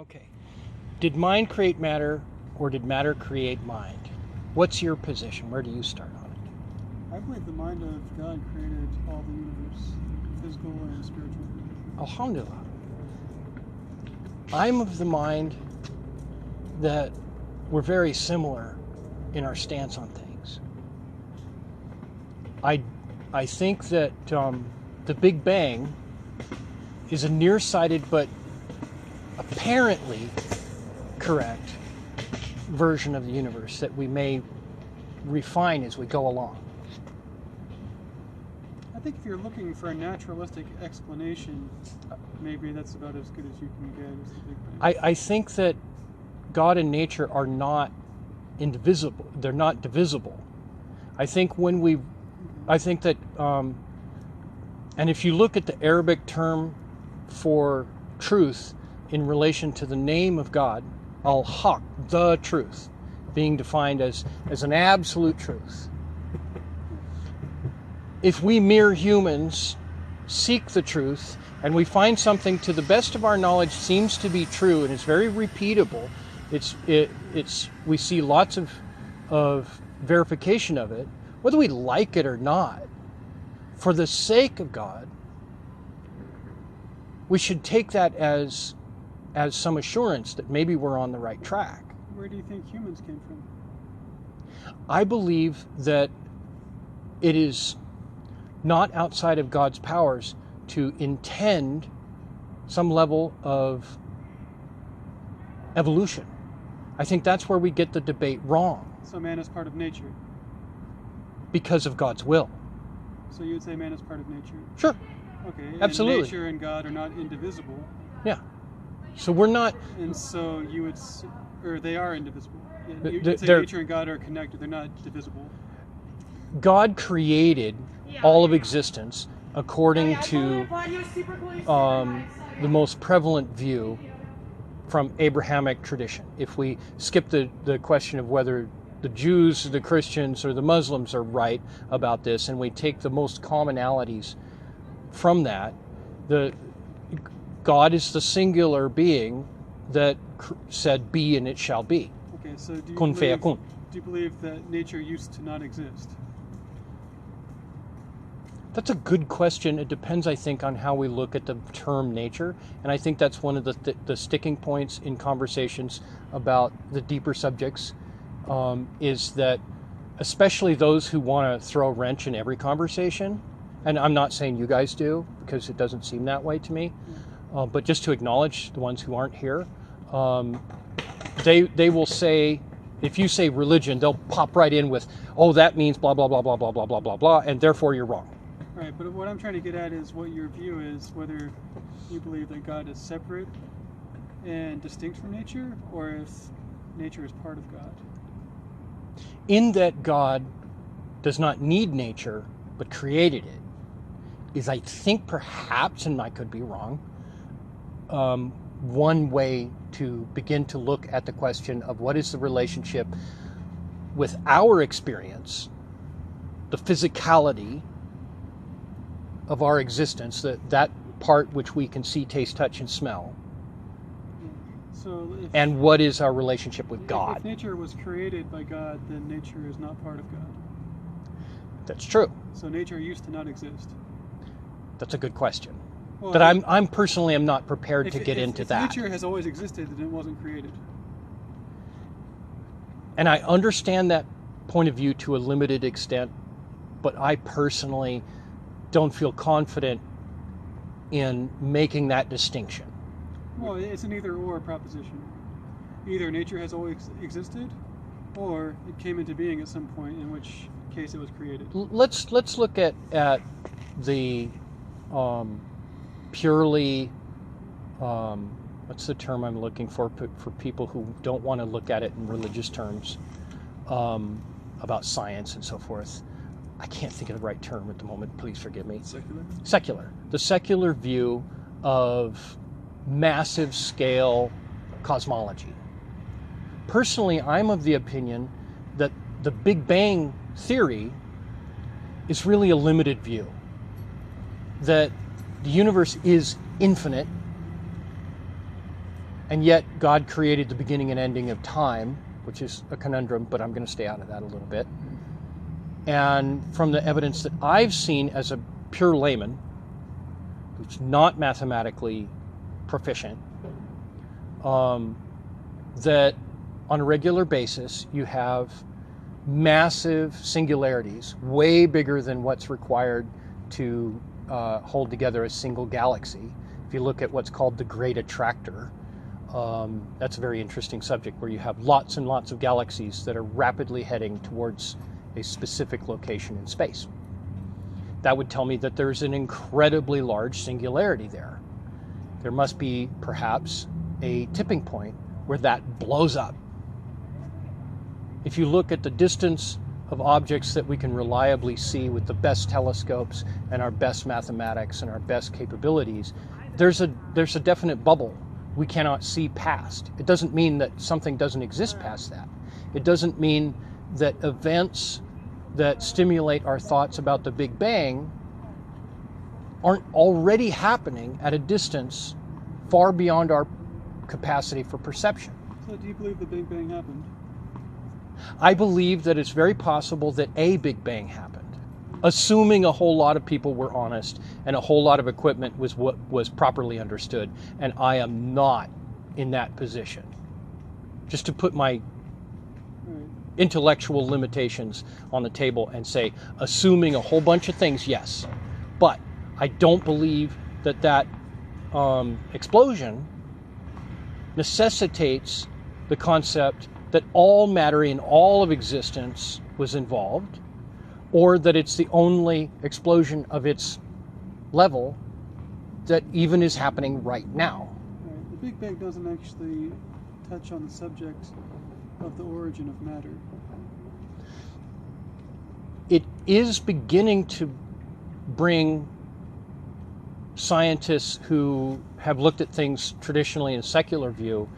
Okay. Did mind create matter, or did matter create mind? What's your position? Where do you start on it? I believe the mind of God created all the universe, physical and spiritual. Alhamdulillah. I'm of the mind that we're very similar in our stance on things. I think that the Big Bang is a nearsighted but apparently correct version of the universe that we may refine as we go along. I think if you're looking for a naturalistic explanation, maybe that's about as good as you can get as the Big Bang. I think that God and nature are not indivisible. They're not divisible. I think that, and if you look at the Arabic term for truth in relation to the name of God, al-Haq, the truth, being defined as an absolute truth. If we mere humans seek the truth and we find something to the best of our knowledge seems to be true and is very repeatable, we see lots of verification of it, whether we like it or not, for the sake of God, we should take that as some assurance that maybe we're on the right track. Where do you think humans came from? I believe that it is not outside of God's powers to intend some level of evolution. I think that's where we get the debate wrong. So man is part of nature. Because of God's will. So you would say man is part of nature? Sure. Okay. Absolutely. And nature and God are not indivisible. Yeah. So we're not... And so you would... Or they are indivisible. You would say nature and God are connected. They're not divisible. God created all of existence according to the most prevalent view from Abrahamic tradition. If we skip the question of whether the Jews, the Christians, or the Muslims are right about this, and we take the most commonalities from that, God is the singular being that said, be and it shall be. Okay, so do Kun fayakun. you believe that nature used to not exist? That's a good question. It depends, I think, on how we look at the term nature. And I think that's one of the sticking points in conversations about the deeper subjects, is that especially those who want to throw a wrench in every conversation, and I'm not saying you guys do, because it doesn't seem that way to me, but just to acknowledge the ones who aren't here, they will say, if you say religion, they'll pop right in with, oh, that means blah, blah, blah, blah, blah, blah, blah, blah, blah, and therefore you're wrong. Right, but what I'm trying to get at is what your view is, whether you believe that God is separate and distinct from nature, or if nature is part of God. In that God does not need nature, but created it, is, I think, perhaps, and I could be wrong, one way to begin to look at the question of what is the relationship with our experience, the physicality of our existence, that part which we can see, taste, touch, and smell. So and what is our relationship with God? If nature was created by God, then nature is not part of God. That's true. So nature used to not exist. That's a good question. Well, but I'm personally am not prepared to get into that. Nature has always existed, then it wasn't created. And I understand that point of view to a limited extent, but I personally don't feel confident in making that distinction. Well, it's an either-or proposition. Either nature has always existed, or it came into being at some point, in which case it was created. Let's look at the purely what's the term I'm looking for people who don't want to look at it in religious terms, about science and so forth. I can't think of the right term at the moment. Please forgive me. Secular. The secular view of massive scale cosmology. Personally, I'm of the opinion that the Big Bang theory is really a limited view. That the universe is infinite And yet God created the beginning and ending of time, which is a conundrum, but I'm going to stay out of that a little bit. And from the evidence that I've seen as a pure layman, who's not mathematically proficient, that on a regular basis you have massive singularities, way bigger than what's required to hold together a single galaxy. If you look at what's called the Great Attractor, that's a very interesting subject where you have lots and lots of galaxies that are rapidly heading towards a specific location in space. That would tell me that there's an incredibly large singularity there. There must be perhaps a tipping point where that blows up. If you look at the distance of objects that we can reliably see with the best telescopes and our best mathematics and our best capabilities, there's a definite bubble we cannot see past. It doesn't mean that something doesn't exist past that. It doesn't mean that events that stimulate our thoughts about the Big Bang aren't already happening at a distance far beyond our capacity for perception. So do you believe the Big Bang happened? I believe that it's very possible that a Big Bang happened, assuming a whole lot of people were honest and a whole lot of equipment was properly understood, and I am not in that position. Just to put my intellectual limitations on the table and say, assuming a whole bunch of things, yes. But I don't believe that explosion necessitates the concept that all matter in all of existence was involved, or that it's the only explosion of its level that even is happening right now. Right. The Big Bang doesn't actually touch on the subject of the origin of matter. It is beginning to bring scientists who have looked at things traditionally in a secular view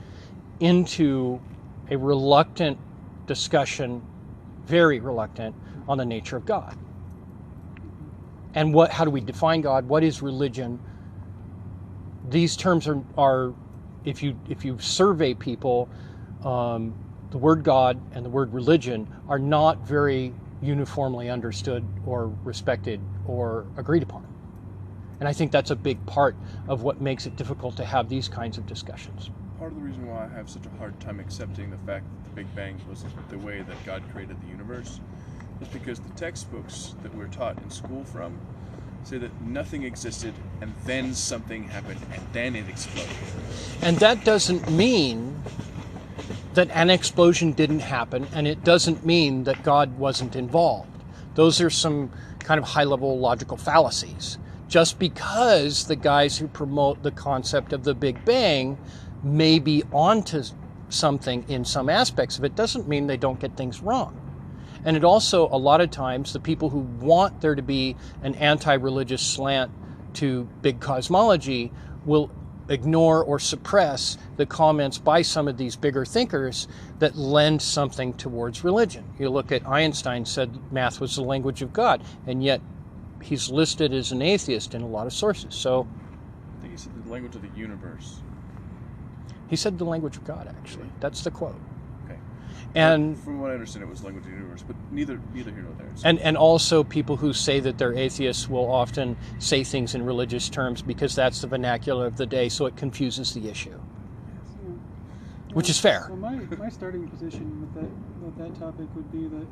into a reluctant discussion, very reluctant, on the nature of God. And how do we define God? What is religion? These terms are if you survey people, the word God and the word religion are not very uniformly understood or respected or agreed upon. And I think that's a big part of what makes it difficult to have these kinds of discussions. Part of the reason why I have such a hard time accepting the fact that the Big Bang was the way that God created the universe is because the textbooks that we're taught in school from say that nothing existed and then something happened and then it exploded. And that doesn't mean that an explosion didn't happen, and it doesn't mean that God wasn't involved. Those are some kind of high-level logical fallacies. Just because the guys who promote the concept of the Big Bang may be onto something in some aspects of it doesn't mean they don't get things wrong. And it also, a lot of times, the people who want there to be an anti-religious slant to big cosmology will ignore or suppress the comments by some of these bigger thinkers that lend something towards religion. You look at Einstein said math was the language of God, and yet he's listed as an atheist in a lot of sources. So I think he said the language of the universe. He said the language of God, actually. That's the quote. Okay. And from what I understand, it was language of the universe, but neither here nor there. So. And also people who say that they're atheists will often say things in religious terms because that's the vernacular of the day, so it confuses the issue, which is fair. Well, my starting position with that topic would be that,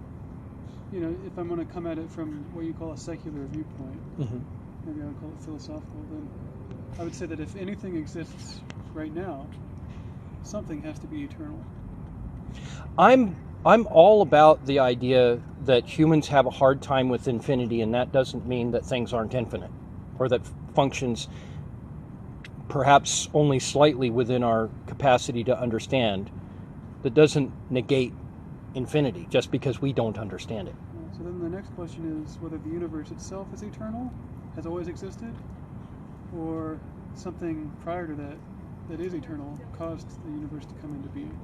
you know, if I'm going to come at it from what you call a secular viewpoint, maybe I would call it philosophical, then I would say that if anything exists right now, something has to be eternal. I'm all about the idea that humans have a hard time with infinity, and that doesn't mean that things aren't infinite, or that functions perhaps only slightly within our capacity to understand. That doesn't negate infinity just because we don't understand it. So then the next question is whether the universe itself is eternal, has always existed, or something prior to that is eternal caused the universe to come into being.